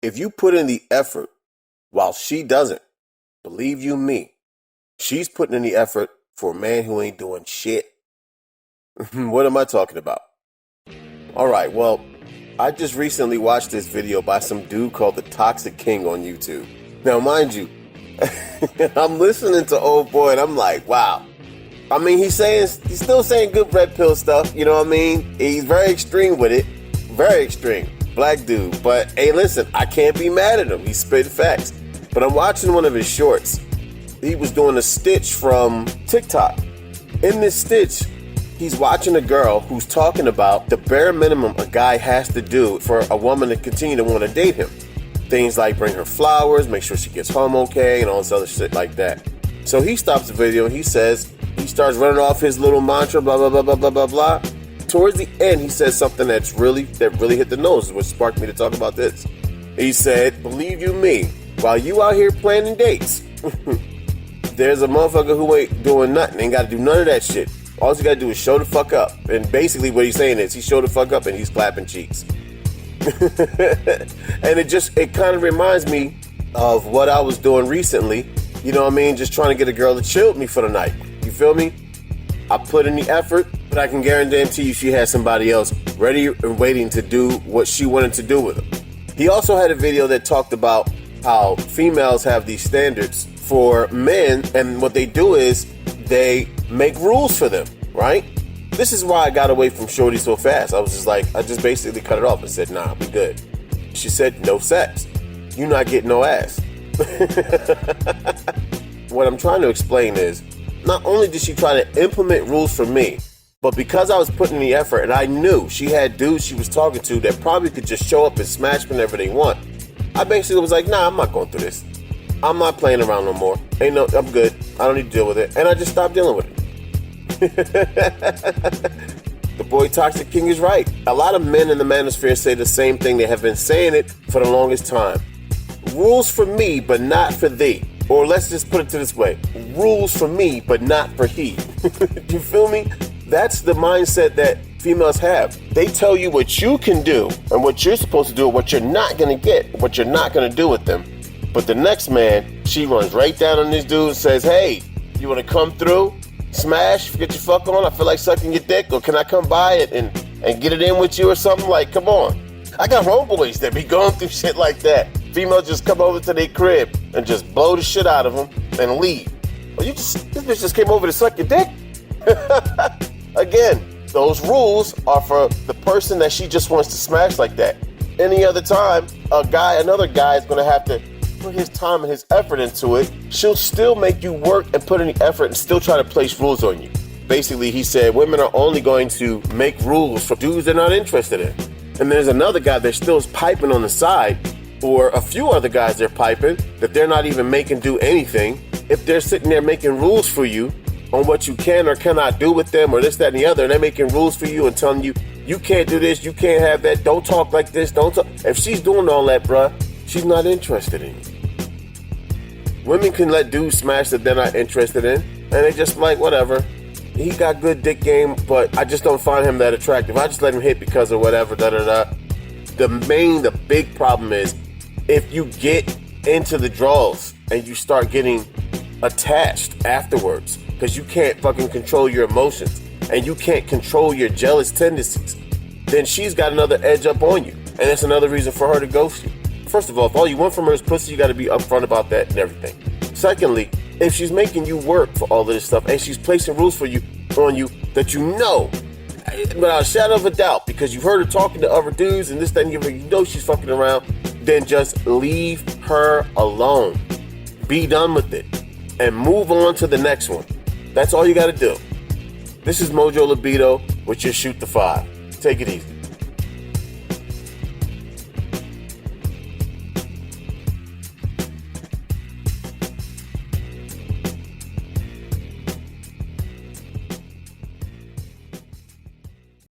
If you put in the effort while she doesn't, believe you me, she's putting in the effort for a man who ain't doing shit. What am I talking about? All right, well, I just recently watched this video by some dude called The Toxic King on YouTube. Now, mind you, I'm listening to old boy and I'm like, wow. I mean, he's still saying good red pill stuff, you know what I mean? He's very extreme with it. Very extreme. Black dude. But hey, listen, I can't be mad at him. He's spitting facts. But I'm watching one of his shorts. He was doing a stitch from TikTok. In this stitch, he's watching a girl who's talking about the bare minimum a guy has to do for a woman to continue to want to date him. Things like bring her flowers, make sure she gets home okay, and all this other shit like that. So he stops the video and he starts running off his little mantra, blah, blah, blah, blah, blah, blah, blah. Towards the end, he says something that really hit the nose, which sparked me to talk about this. He said, believe you me, while you out here planning dates, there's a motherfucker who ain't doing nothing, ain't got to do none of that shit. All you got to do is show the fuck up. And basically what he's saying is he showed the fuck up and he's clapping cheeks. And it kind of reminds me of what I was doing recently. You know what I mean? Just trying to get a girl to chill with me for the night. You feel me? I put in the effort, but I can guarantee you she has somebody else ready and waiting to do what she wanted to do with him. He also had a video that talked about how females have these standards for men, and what they do is they make rules for them, right? This is why I got away from Shorty so fast. I just basically cut it off and said, nah, we good. She said, no sex. You not getting no ass. What I'm trying to explain is, not only did she try to implement rules for me, but because I was putting in the effort and I knew she had dudes she was talking to that probably could just show up and smash whenever they want, I basically was like, nah, I'm not going through this. I'm not playing around no more. I'm good. I don't need to deal with it. And I just stopped dealing with it. The boy Toxic King is right. A lot of men in the manosphere say the same thing. They have been saying it for the longest time. Rules for me, but not for thee. Or let's just put it this way. Rules for me, but not for he. You feel me? That's the mindset that females have. They tell you what you can do and what you're supposed to do, what you're not going to get, what you're not going to do with them. But the next man, she runs right down on this dude and says, hey, you want to come through? Smash, get your fuck on. I feel like sucking your dick, or can I come by it and get it in with you or something? Like, come on. I got homeboys that be going through shit like that. Females just come over to their crib and just blow the shit out of them and leave. Well, this bitch just came over to suck your dick? Again, those rules are for the person that she just wants to smash like that. Any other time, another guy is going to have to put his time and his effort into it. She'll still make you work and put in the effort and still try to place rules on you. Basically, he said women are only going to make rules for dudes they're not interested in. And there's another guy that still is piping on the side, or a few other guys they're piping that they're not even making do anything. If they're sitting there making rules for you on what you can or cannot do with them, or this, that, and the other, and they're making rules for you and telling you, you can't do this, you can't have that, don't talk like this, don't talk. If she's doing all that, bruh, she's not interested in you. Women can let dudes smash that they're not interested in, and they just like, whatever. He got good dick game, but I just don't find him that attractive. I just let him hit because of whatever, da-da-da. The big problem is, if you get into the draws and you start getting attached afterwards, because you can't fucking control your emotions, and you can't control your jealous tendencies, then she's got another edge up on you. And that's another reason for her to ghost you. First of all, if all you want from her is pussy, you got to be upfront about that and everything. Secondly, if she's making you work for all of this stuff and she's placing rules on you that you know, without a shadow of a doubt, because you've heard her talking to other dudes and this, that, and the other, you know she's fucking around, then just leave her alone. Be done with it and move on to the next one. That's all you got to do. This is Mojo Libido with your Shoot the 5. Take it easy.